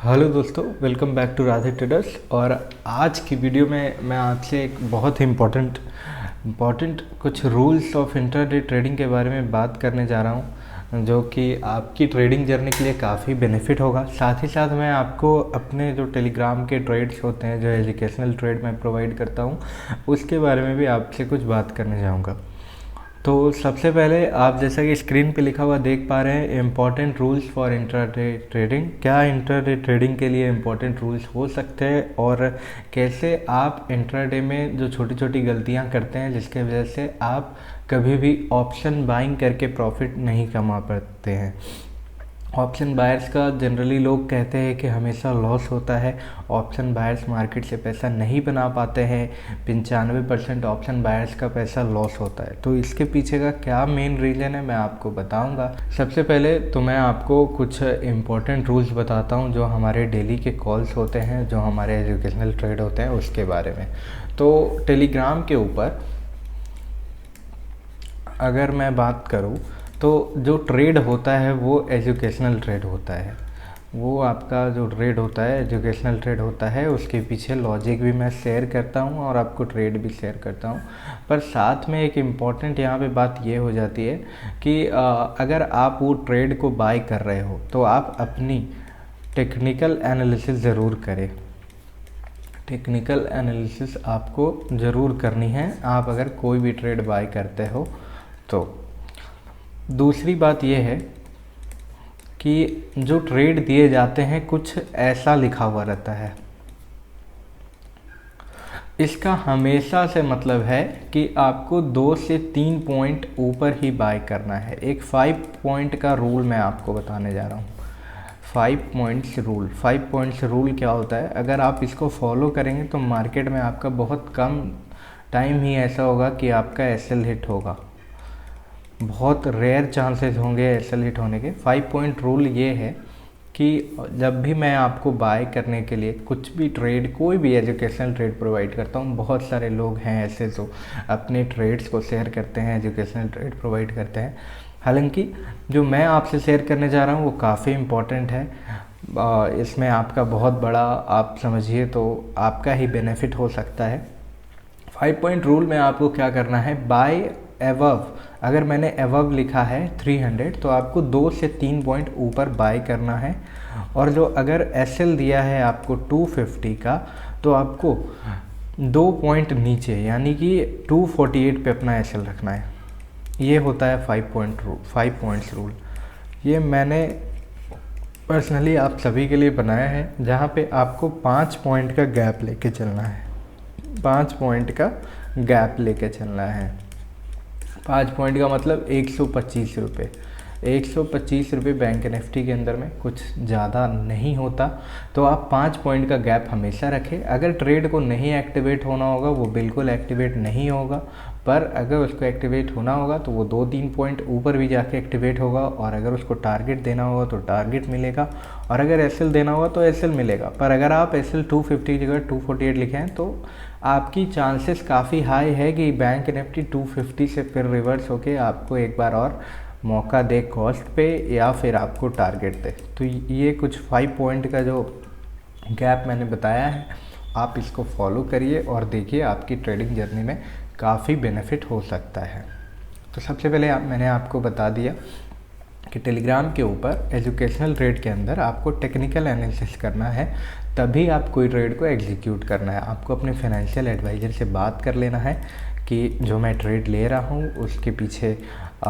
Hello दोस्तों, welcome back to Radhe traders. और आज की वीडियो में मैं आपसे एक बहुत ही इम्पॉर्टेंट कुछ रूल्स ऑफ इंट्राडे ट्रेडिंग के बारे में बात करने जा रहा हूं, जो कि आपकी ट्रेडिंग जर्नी के लिए काफ़ी बेनिफिट होगा। साथ ही साथ मैं आपको अपने जो टेलीग्राम के ट्रेड्स होते हैं, जो एजुकेशनल ट्रेड मैं प्रोवाइड करता हूं, उसके बारे में भी आपसे कुछ बात करने जाऊँगा। तो सबसे पहले आप जैसा कि स्क्रीन पे लिखा हुआ देख पा रहे हैं, important rules for intraday trading. क्या इंट्राडे ट्रेडिंग के लिए इम्पॉर्टेंट रूल्स हो सकते हैं और कैसे आप इंट्राडे में जो छोटी छोटी गलतियां करते हैं जिसके वजह से आप कभी भी ऑप्शन बाइंग करके प्रॉफिट नहीं कमा पाते हैं। ऑप्शन बायर्स का जनरली लोग कहते हैं कि हमेशा लॉस होता है। ऑप्शन बायर्स मार्केट से पैसा नहीं बना पाते हैं। 95% ऑप्शन बायर्स का पैसा लॉस होता है। तो इसके पीछे का क्या मेन रीज़न है मैं आपको बताऊंगा। सबसे पहले तो मैं आपको कुछ इम्पोर्टेंट रूल्स बताता हूं जो हमारे डेली के कॉल्स होते हैं, जो हमारे एजुकेशनल ट्रेड होते हैं, उसके बारे में। तो टेलीग्राम के ऊपर अगर मैं बात करूं तो जो ट्रेड होता है वो एजुकेशनल ट्रेड होता है। वो आपका जो ट्रेड होता है एजुकेशनल ट्रेड होता है, उसके पीछे लॉजिक भी मैं शेयर करता हूँ और आपको ट्रेड भी शेयर करता हूँ। पर साथ में एक इम्पॉर्टेंट यहाँ पे बात ये हो जाती है कि अगर आप वो ट्रेड को बाय कर रहे हो तो आप अपनी टेक्निकल एनालिसिस ज़रूर करें। टेक्निकल एनालिसिस आपको ज़रूर करनी है आप अगर कोई भी ट्रेड बाय करते हो तो। दूसरी बात यह है कि जो ट्रेड दिए जाते हैं कुछ ऐसा लिखा हुआ रहता है, इसका हमेशा से मतलब है कि आपको 2 से 3 पॉइंट ऊपर ही बाय करना है। एक 5 पॉइंट का रूल मैं आपको बताने जा रहा हूँ। 5 पॉइंट्स रूल क्या होता है? अगर आप इसको फॉलो करेंगे तो मार्केट में आपका बहुत कम टाइम ही ऐसा होगा कि आपका एसएल हिट होगा। बहुत रेयर चांसेस होंगे एसएल हिट होने के। 5 पॉइंट रूल ये है कि जब भी मैं आपको बाय करने के लिए कुछ भी ट्रेड, कोई भी एजुकेशनल ट्रेड प्रोवाइड करता हूँ, बहुत सारे लोग हैं ऐसे जो अपने ट्रेड्स को शेयर करते हैं, एजुकेशनल ट्रेड प्रोवाइड करते हैं। हालांकि जो मैं आपसे शेयर करने जा रहा हूँ वो काफ़ी इम्पोर्टेंट है। इसमें आपका बहुत बड़ा, आप समझिए तो आपका ही बेनिफिट हो सकता है। 5 पॉइंट रूल में आपको क्या करना है, बाय एवव, अगर मैंने एवव लिखा है 300 तो आपको 2 से 3 पॉइंट ऊपर बाय करना है। और जो अगर एसएल दिया है आपको 250 का तो आपको 2 पॉइंट नीचे यानी कि 248 पे अपना एसएल रखना है। ये होता है 5 पॉइंट्स रूल। ये मैंने पर्सनली आप सभी के लिए बनाया है, जहाँ पे आपको 5 पॉइंट का गैप लेके चलना है। 5 पॉइंट का गैप लेके चलना है। 5 पॉइंट का मतलब 125 रुपये। 125 रुपये बैंक निफ्टी के अंदर में कुछ ज़्यादा नहीं होता। तो आप 5 पॉइंट का गैप हमेशा रखें। अगर ट्रेड को नहीं एक्टिवेट होना होगा वो बिल्कुल एक्टिवेट नहीं होगा, पर अगर उसको एक्टिवेट होना होगा तो वो 2-3 पॉइंट ऊपर भी जाके एक्टिवेट होगा। और अगर उसको टारगेट देना होगा तो टारगेट मिलेगा, और अगर एसएल देना होगा तो एसएल मिलेगा। पर अगर आप एसएल 250 की जगह 248 लिखें तो आपकी चांसेस काफ़ी हाई है कि बैंक निफ्टी 250 से फिर रिवर्स होके आपको एक बार और मौका दे कॉस्ट पे, या फिर आपको टारगेट दे। तो ये कुछ 5 पॉइंट का जो गैप मैंने बताया है, आप इसको फॉलो करिए और देखिए आपकी ट्रेडिंग जर्नी में काफ़ी बेनिफिट हो सकता है। तो सबसे पहले मैंने आपको बता दिया कि टेलीग्राम के ऊपर एजुकेशनल ट्रेड के अंदर आपको टेक्निकल एनालिसिस करना है, तभी आप कोई ट्रेड को एग्जीक्यूट करना है। आपको अपने फाइनेंशियल एडवाइज़र से बात कर लेना है कि जो मैं ट्रेड ले रहा हूँ उसके पीछे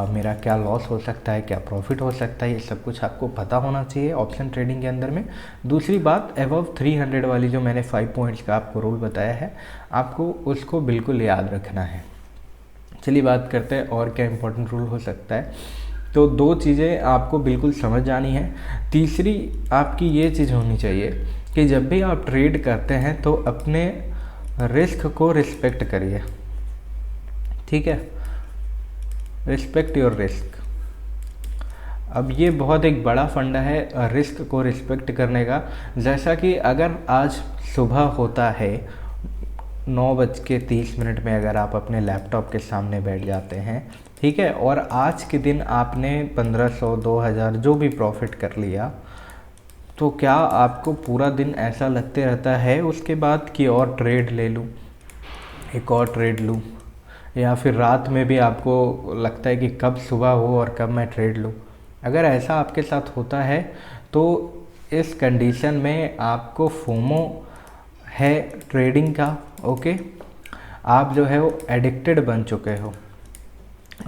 मेरा क्या लॉस हो सकता है, क्या प्रॉफिट हो सकता है, ये सब कुछ आपको पता होना चाहिए ऑप्शन ट्रेडिंग के अंदर में। दूसरी बात, एबव 300 वाली जो मैंने 5 पॉइंट्स का आपको रूल बताया है, आपको उसको बिल्कुल याद रखना है। चलिए बात करते हैं और क्या इंपॉर्टेंट रूल हो सकता है। तो 2 चीज़ें आपको बिल्कुल समझ आनी है। तीसरी आपकी ये चीज़ होनी चाहिए कि जब भी आप ट्रेड करते हैं तो अपने रिस्क को रिस्पेक्ट करिए। ठीक है, रिस्पेक्ट योर रिस्क। अब ये बहुत एक बड़ा फंडा है रिस्क को रिस्पेक्ट करने का। जैसा कि अगर आज सुबह होता है 9:30 में, अगर आप अपने लैपटॉप के सामने बैठ जाते हैं, ठीक है, और आज के दिन आपने 1500 2000 जो भी प्रॉफिट कर लिया, तो क्या आपको पूरा दिन ऐसा लगते रहता है उसके बाद कि और ट्रेड ले लूँ, एक और ट्रेड लूँ, या फिर रात में भी आपको लगता है कि कब सुबह हो और कब मैं ट्रेड लूँ? अगर ऐसा आपके साथ होता है तो इस कंडीशन में आपको फोमो है ट्रेडिंग का। ओके, आप जो है वो एडिक्टेड बन चुके हो,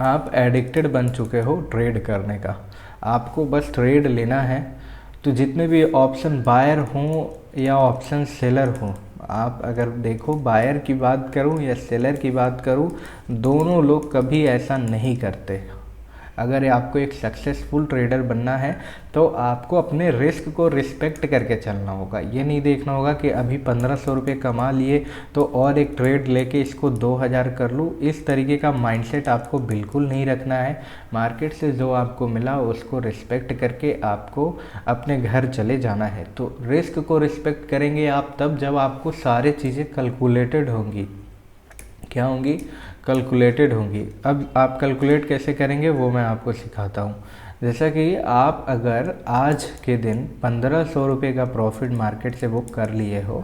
आप एडिक्टेड बन चुके हो ट्रेड करने का। आपको बस ट्रेड लेना है। तो जितने भी ऑप्शन बायर हों या ऑप्शन सेलर हों, आप अगर देखो बायर की बात करूं या सेलर की बात करूं, दोनों लोग कभी ऐसा नहीं करते। अगर आपको एक सक्सेसफुल ट्रेडर बनना है तो आपको अपने रिस्क को रिस्पेक्ट करके चलना होगा। ये नहीं देखना होगा कि अभी 1500 रुपये कमा लिए तो और एक ट्रेड लेके इसको 2000 कर लूँ। इस तरीके का माइंडसेट आपको बिल्कुल नहीं रखना है। मार्केट से जो आपको मिला उसको रिस्पेक्ट करके आपको अपने घर चले जाना है। तो रिस्क को रिस्पेक्ट करेंगे आप तब जब आपको सारी चीज़ें कैलकुलेटेड होंगी। क्या होंगी? कैलकुलेटेड होंगी। अब आप कैलकुलेट कैसे करेंगे वो मैं आपको सिखाता हूँ। जैसा कि आप अगर आज के दिन 1500 रुपये का प्रॉफिट मार्केट से बुक कर लिए हो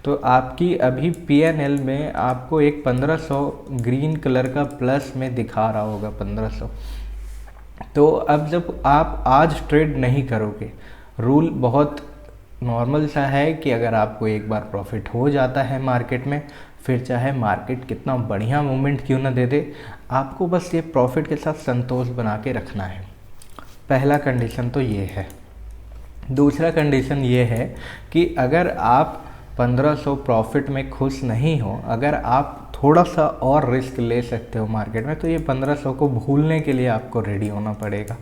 तो आपकी अभी PNL में आपको एक 1500 ग्रीन कलर का प्लस में दिखा रहा होगा 1500। तो अब जब आप आज ट्रेड नहीं करोगे, रूल बहुत नॉर्मल सा है कि अगर आपको एक बार प्रॉफिट हो जाता है मार्केट में, फिर चाहे मार्केट कितना बढ़िया मूवमेंट क्यों ना दे दे, आपको बस ये प्रॉफिट के साथ संतोष बना के रखना है। पहला कंडीशन तो ये है। दूसरा कंडीशन ये है कि अगर आप 1500 प्रॉफिट में खुश नहीं हो, अगर आप थोड़ा सा और रिस्क ले सकते हो मार्केट में, तो ये 1500 को भूलने के लिए आपको रेडी होना पड़ेगा।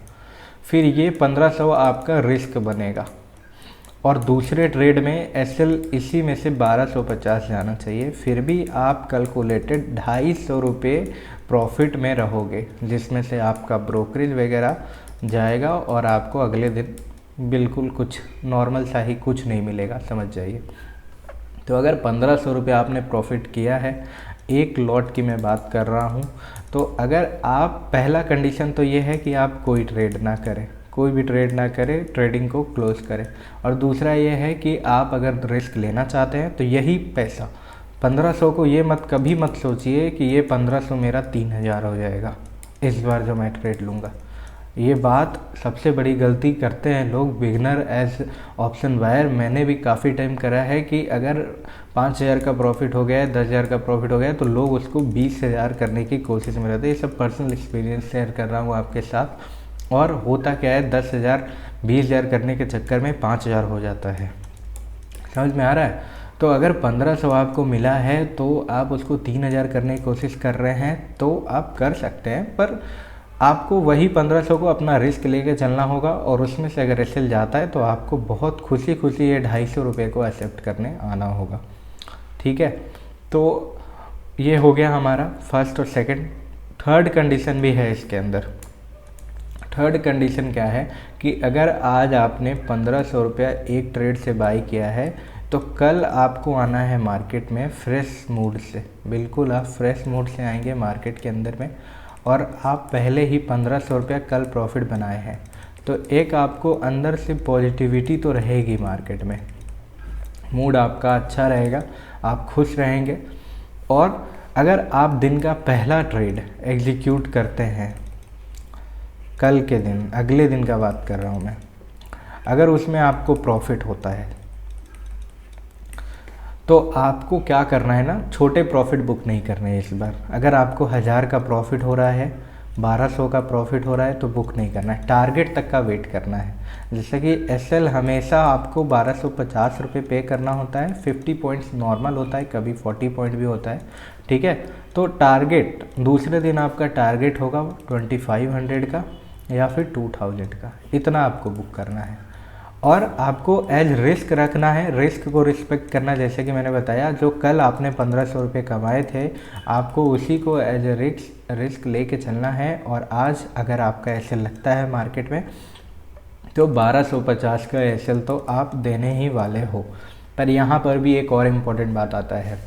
फिर ये 1500 आपका रिस्क बनेगा और दूसरे ट्रेड में SL इसी में से 1250 जाना चाहिए। फिर भी आप कैलकुलेटेड 250 रुपये प्रॉफिट में रहोगे, जिसमें से आपका ब्रोकरेज वगैरह जाएगा और आपको अगले दिन बिल्कुल कुछ नॉर्मल सा ही कुछ नहीं मिलेगा, समझ जाइए। तो अगर 1500 रुपये आपने प्रॉफिट किया है, एक लॉट की मैं बात कर रहा हूँ, तो अगर आप, पहला कंडीशन तो ये है कि आप कोई ट्रेड ना करें, कोई भी ट्रेड ना करें, ट्रेडिंग को क्लोज करें। और दूसरा ये है कि आप अगर रिस्क लेना चाहते हैं तो यही पैसा 1500 को ये कभी मत सोचिए कि ये 1500 मेरा 3000 हो जाएगा इस बार जो मैं ट्रेड लूँगा। ये बात सबसे बड़ी गलती करते हैं लोग बिगनर एज ऑप्शन बायर। मैंने भी काफ़ी टाइम करा है कि अगर 5000 का प्रॉफिट हो गया, 10,000 का प्रॉफिट हो गया, तो लोग उसको 20,000 करने की कोशिश में रहते हैं। ये सब पर्सनल एक्सपीरियंस शेयर कर रहा हूँ आपके साथ। और होता क्या है, 10,000 20,000 करने के चक्कर में 5,000 हो जाता है। समझ में आ रहा है? तो अगर 1500 आपको मिला है तो आप उसको 3000 करने की कोशिश कर रहे हैं तो आप कर सकते हैं, पर आपको वही 1500 को अपना रिस्क लेके चलना होगा। और उसमें से अगर SL जाता है तो आपको बहुत खुशी खुशी ये 250 रुपये को एक्सेप्ट करने आना होगा। ठीक है, तो ये हो गया हमारा फर्स्ट और सेकंड। थर्ड कंडीशन भी है इसके अंदर। थर्ड कंडीशन क्या है कि अगर आज आपने 1500 रुपया एक ट्रेड से बाई किया है तो कल आपको आना है मार्केट में फ्रेश मूड से। बिल्कुल आप फ्रेश मूड से आएंगे मार्केट के अंदर में, और आप पहले ही 1500 रुपया कल प्रॉफिट बनाए हैं, तो एक आपको अंदर से पॉजिटिविटी तो रहेगी मार्केट में, मूड आपका अच्छा रहेगा, आप खुश रहेंगे। और अगर आप दिन का पहला ट्रेड एग्जीक्यूट करते हैं कल के दिन, अगले दिन का बात कर रहा हूँ मैं, अगर उसमें आपको प्रॉफिट होता है तो आपको क्या करना है ना, छोटे प्रॉफिट बुक नहीं करने हैं इस बार। अगर आपको 1000 का प्रॉफिट हो रहा है, 1200 का प्रॉफिट हो रहा है तो बुक नहीं करना है, टारगेट तक का वेट करना है। जैसे कि SL हमेशा आपको 1250 रुपये पे करना होता है, 50 पॉइंट्स नॉर्मल होता है, कभी 40 पॉइंट भी होता है। ठीक है, तो टारगेट दूसरे दिन आपका टारगेट होगा 2500 का या फिर 2000 का, इतना आपको बुक करना है। और आपको एज रिस्क रखना है, रिस्क को रिस्पेक्ट करना। जैसे कि मैंने बताया, जो कल आपने 1500 रुपये कमाए थे, आपको उसी को एज रिस्क लेके चलना है। और आज अगर आपका SL लगता है मार्केट में तो 1250 का SL तो आप देने ही वाले हो। पर यहाँ पर भी एक और इम्पॉर्टेंट बात आता है।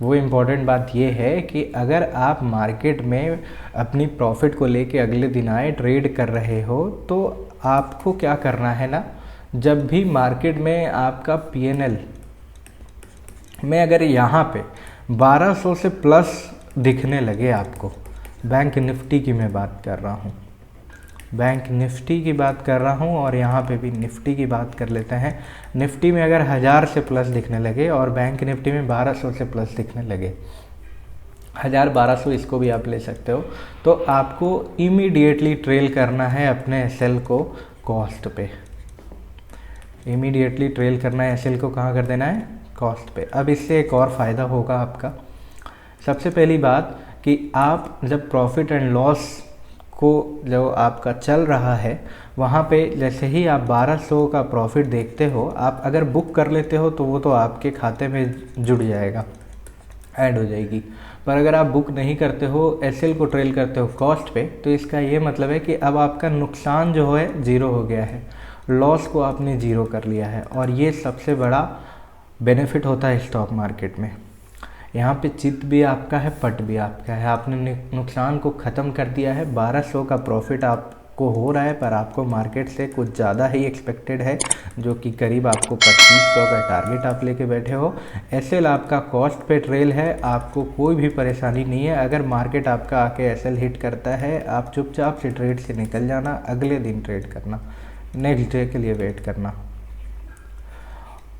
वो इम्पॉर्टेंट बात ये है कि अगर आप मार्केट में अपनी प्रॉफिट को लेके अगले दिन आए ट्रेड कर रहे हो, तो आपको क्या करना है ना, जब भी मार्केट में आपका पीएनएल में अगर यहाँ पे 1200 से प्लस दिखने लगे आपको, बैंक निफ्टी की मैं बात कर रहा हूँ, बैंक निफ्टी की बात कर रहा हूँ और यहाँ पे भी निफ्टी की बात कर लेते हैं। निफ्टी में अगर 1000 से प्लस दिखने लगे और बैंक निफ्टी में 1200 से प्लस दिखने लगे, 1000-1200 इसको भी आप ले सकते हो, तो आपको इमीडिएटली ट्रेल करना है अपने एसएल को कॉस्ट पे। इमीडिएटली ट्रेल करना है एसएल को, कहाँ कर देना है, कॉस्ट पे। अब इससे एक और फ़ायदा होगा आपका। सबसे पहली बात कि आप जब प्रॉफिट एंड लॉस को जो आपका चल रहा है वहाँ पे जैसे ही आप 1200 का प्रॉफिट देखते हो, आप अगर बुक कर लेते हो तो वो तो आपके खाते में जुड़ जाएगा, ऐड हो जाएगी। पर अगर आप बुक नहीं करते हो, एसएल को ट्रेल करते हो कॉस्ट पे, तो इसका ये मतलब है कि अब आपका नुकसान जो है ज़ीरो हो गया है, लॉस को आपने ज़ीरो कर लिया है। और ये सबसे बड़ा बेनिफिट होता है स्टॉक मार्केट में। यहाँ पे चित भी आपका है, पट भी आपका है। आपने नुकसान को ख़त्म कर दिया है। 1200 का प्रॉफिट आपको हो रहा है, पर आपको मार्केट से कुछ ज़्यादा ही एक्सपेक्टेड है, जो कि करीब आपको 2500 का टारगेट आप लेके बैठे हो। एसएल आपका कॉस्ट पे ट्रेल है, आपको कोई भी परेशानी नहीं है। अगर मार्केट आपका आके एसएल हिट करता है, आप चुपचाप से ट्रेड से निकल जाना, अगले दिन ट्रेड करना, नेक्स्ट डे के लिए वेट करना।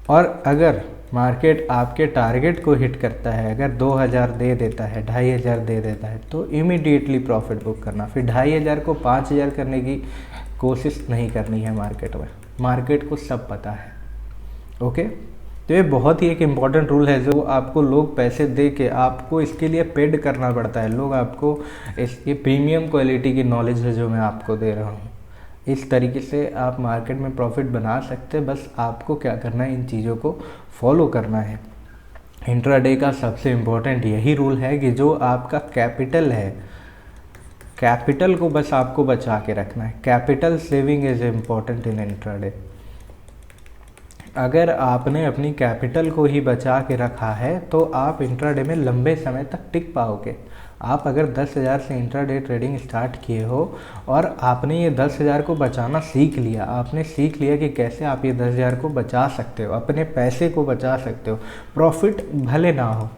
और अगर मार्केट आपके टारगेट को हिट करता है, अगर 2000 दे देता है, 2500 दे देता है, तो इमीडिएटली प्रॉफिट बुक करना। फिर 2500 को 5000 करने की कोशिश नहीं करनी है मार्केट में। मार्केट को सब पता है। ओके, तो ये बहुत ही एक इम्पॉर्टेंट रूल है, जो आपको लोग पैसे दे के आपको इसके लिए पेड करना पड़ता है। लोग आपको ये प्रीमियम क्वालिटी की नॉलेज है जो मैं आपको दे रहा हूँ। इस तरीके से आप मार्केट में प्रॉफिट बना सकते हैं। बस आपको क्या करना है, इन चीज़ों को फॉलो करना है। इंट्राडे का सबसे इम्पोर्टेंट यही रूल है कि जो आपका कैपिटल है, कैपिटल को बस आपको बचा के रखना है। Capital saving is important in intraday. अगर आपने अपनी कैपिटल को ही बचा के रखा है तो आप इंट्राडे में लंबे समय तक टिक पाओगे। आप अगर 10,000 से इंट्राडे ट्रेडिंग स्टार्ट किए हो और आपने ये 10,000 को बचाना सीख लिया, आपने सीख लिया कि कैसे आप ये 10,000 को बचा सकते हो, अपने पैसे को बचा सकते हो, प्रॉफिट भले ना हो।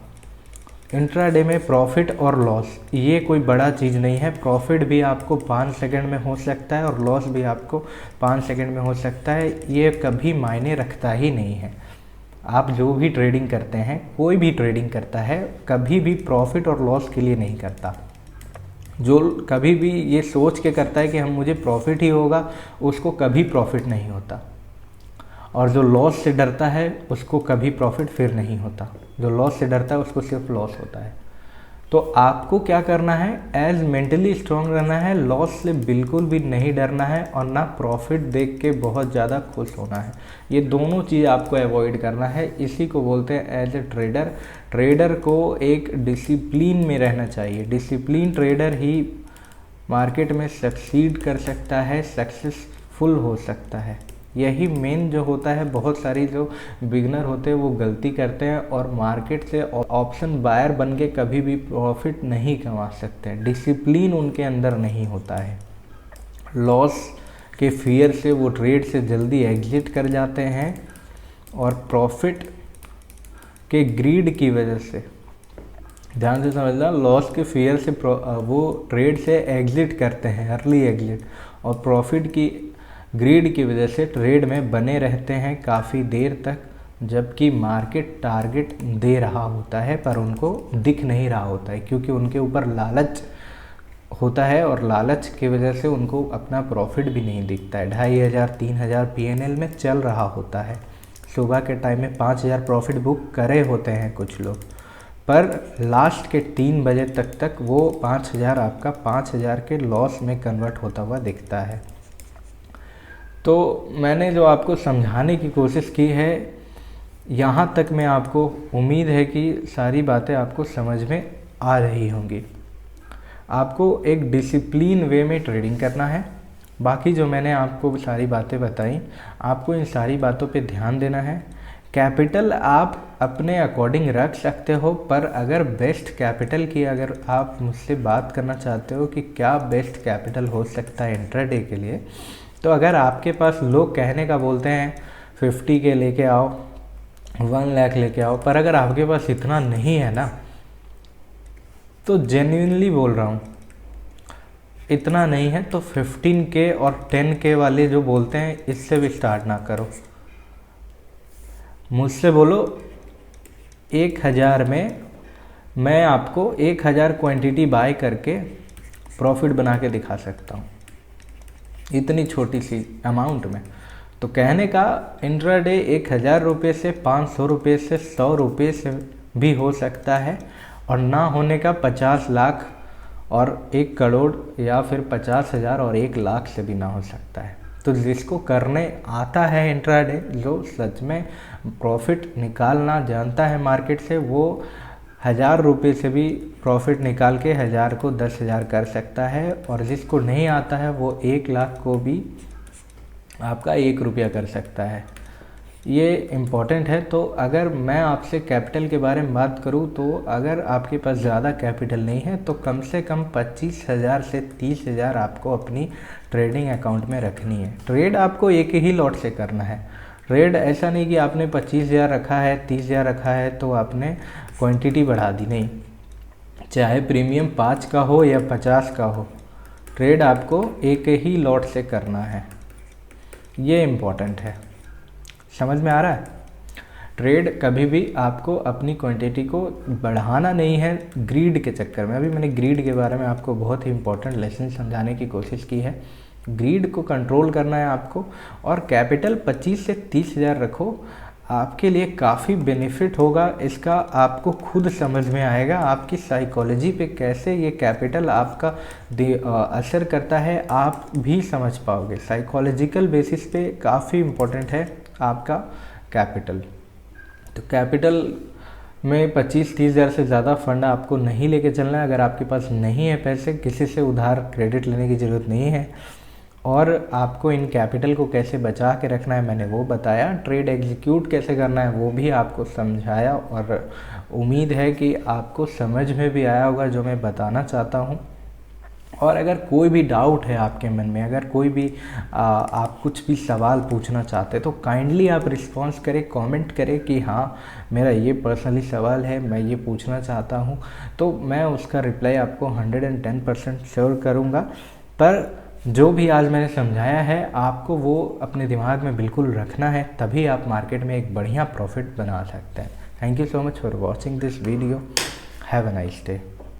इंट्राडे में प्रॉफिट और लॉस ये कोई बड़ा चीज़ नहीं है। प्रॉफिट भी आपको 5 सेकंड में हो सकता है और लॉस भी आपको 5 सेकंड में हो सकता है। ये कभी मायने रखता ही नहीं है। आप जो भी ट्रेडिंग करते हैं, कोई भी ट्रेडिंग करता है, कभी भी प्रॉफिट और लॉस के लिए नहीं करता। जो कभी भी ये सोच के करता है कि मुझे प्रॉफिट ही होगा, उसको कभी प्रॉफिट नहीं होता। और जो लॉस से डरता है उसको कभी प्रॉफिट फिर नहीं होता। जो लॉस से डरता है उसको सिर्फ लॉस होता है। तो आपको क्या करना है, एज मेंटली स्ट्रांग रहना है, लॉस से बिल्कुल भी नहीं डरना है और ना प्रॉफिट देख के बहुत ज़्यादा खुश होना है। ये दोनों चीज़ आपको अवॉइड करना है। इसी को बोलते हैं एज ए ट्रेडर। ट्रेडर को एक डिसिप्लिन में रहना चाहिए। डिसिप्लिन ट्रेडर ही मार्केट में सक्सीड कर सकता है, सक्सेसफुल हो सकता है। यही मेन जो होता है। बहुत सारी जो बिगनर होते हैं वो गलती करते हैं और मार्केट से ऑप्शन बायर बन के कभी भी प्रॉफिट नहीं कमा सकते। डिसिप्लिन उनके अंदर नहीं होता है। लॉस के फियर से वो ट्रेड से जल्दी एग्जिट कर जाते हैं और प्रॉफिट के ग्रीड की वजह से, ध्यान से समझना, लॉस के फियर से वो ट्रेड से एग्जिट करते हैं, अर्ली एग्जिट, और प्रॉफिट की ग्रीड की वजह से ट्रेड में बने रहते हैं काफ़ी देर तक, जबकि मार्केट टारगेट दे रहा होता है पर उनको दिख नहीं रहा होता है, क्योंकि उनके ऊपर लालच होता है और लालच की वजह से उनको अपना प्रॉफिट भी नहीं दिखता है। 2,500-3,000 पीएनएल में चल रहा होता है। सुबह के टाइम में 5,000 प्रॉफिट बुक करे होते हैं कुछ लोग, पर लास्ट के 3 बजे तक वो 5,000 आपका 5,000 के लॉस में कन्वर्ट होता हुआ दिखता है। तो मैंने जो आपको समझाने की कोशिश की है, यहाँ तक मैं आपको उम्मीद है कि सारी बातें आपको समझ में आ रही होंगी। आपको एक डिसिप्लिन वे में ट्रेडिंग करना है। बाकी जो मैंने आपको सारी बातें बताई, आपको इन सारी बातों पे ध्यान देना है। कैपिटल आप अपने अकॉर्डिंग रख सकते हो, पर अगर बेस्ट कैपिटल की अगर आप मुझसे बात करना चाहते हो कि क्या बेस्ट कैपिटल हो सकता है इंट्राडे के लिए, तो अगर आपके पास लोग कहने का बोलते हैं 50 के लेके आओ, 1 लाख लेके आओ, पर अगर आपके पास इतना नहीं है ना, तो जेन्युइनली बोल रहा हूँ, इतना नहीं है तो 15K और 10K वाले जो बोलते हैं इससे भी स्टार्ट ना करो। मुझसे बोलो 1000 में मैं आपको 1000 क्वांटिटी बाय करके प्रॉफिट बना के दिखा सकता हूँ, इतनी छोटी सी अमाउंट में। तो कहने का इंट्राडे 1000 रुपये से 500 रुपये से 100 रुपये से भी हो सकता है, और ना होने का 50 लाख और 1 करोड़ या फिर 50,000 और 1 लाख से भी ना हो सकता है। तो जिसको करने आता है इंट्राडे, जो सच में प्रॉफिट निकालना जानता है मार्केट से, वो 1000 रुपये से भी प्रॉफिट निकाल के 1000 को 10,000 कर सकता है, और जिसको नहीं आता है वो 1 लाख को भी आपका 1 रुपया कर सकता है। ये इम्पॉर्टेंट है। तो अगर मैं आपसे कैपिटल के बारे में बात करूँ, तो अगर आपके पास ज़्यादा कैपिटल नहीं है तो कम से कम 25,000 से 30,000 आपको अपनी ट्रेडिंग अकाउंट में रखनी है। ट्रेड आपको एक ही लॉट से करना है। ट्रेड ऐसा नहीं कि आपने 25,000 रखा है, 30,000 रखा है तो आपने क्वांटिटी बढ़ा दी, नहीं। चाहे प्रीमियम 5 का हो या 50 का हो, ट्रेड आपको एक ही लॉट से करना है। ये इम्पॉर्टेंट है, समझ में आ रहा है। ट्रेड कभी भी आपको अपनी क्वांटिटी को बढ़ाना नहीं है ग्रीड के चक्कर में। अभी मैंने ग्रीड के बारे में आपको बहुत ही इंपॉर्टेंट लेसन समझाने की कोशिश की है। ग्रीड को कंट्रोल करना है आपको, और कैपिटल 25 से 30,000 रखो, आपके लिए काफ़ी बेनिफिट होगा। इसका आपको खुद समझ में आएगा आपकी साइकोलॉजी पे कैसे ये कैपिटल आपका असर करता है, आप भी समझ पाओगे। साइकोलॉजिकल बेसिस पे काफ़ी इम्पोर्टेंट है आपका कैपिटल। तो कैपिटल में 25-30,000 से ज़्यादा फंड आपको नहीं लेके चलना है। अगर आपके पास नहीं है पैसे, किसी से उधार क्रेडिट लेने की ज़रूरत नहीं है। और आपको इन कैपिटल को कैसे बचा के रखना है मैंने वो बताया। ट्रेड एग्जीक्यूट कैसे करना है वो भी आपको समझाया, और उम्मीद है कि आपको समझ में भी आया होगा जो मैं बताना चाहता हूँ। और अगर कोई भी डाउट है आपके मन में, अगर कोई भी आप कुछ भी सवाल पूछना चाहते तो काइंडली आप रिस्पॉन्स करें, कमेंट करें कि हाँ मेरा ये पर्सनली सवाल है, मैं ये पूछना चाहता हूँ, तो मैं उसका रिप्लाई आपको 110% श्योर करूँगा। पर जो भी आज मैंने समझाया है आपको वो अपने दिमाग में बिल्कुल रखना है, तभी आप मार्केट में एक बढ़िया प्रॉफिट बना सकते हैं। Thank you so much for watching this video. Have a nice day.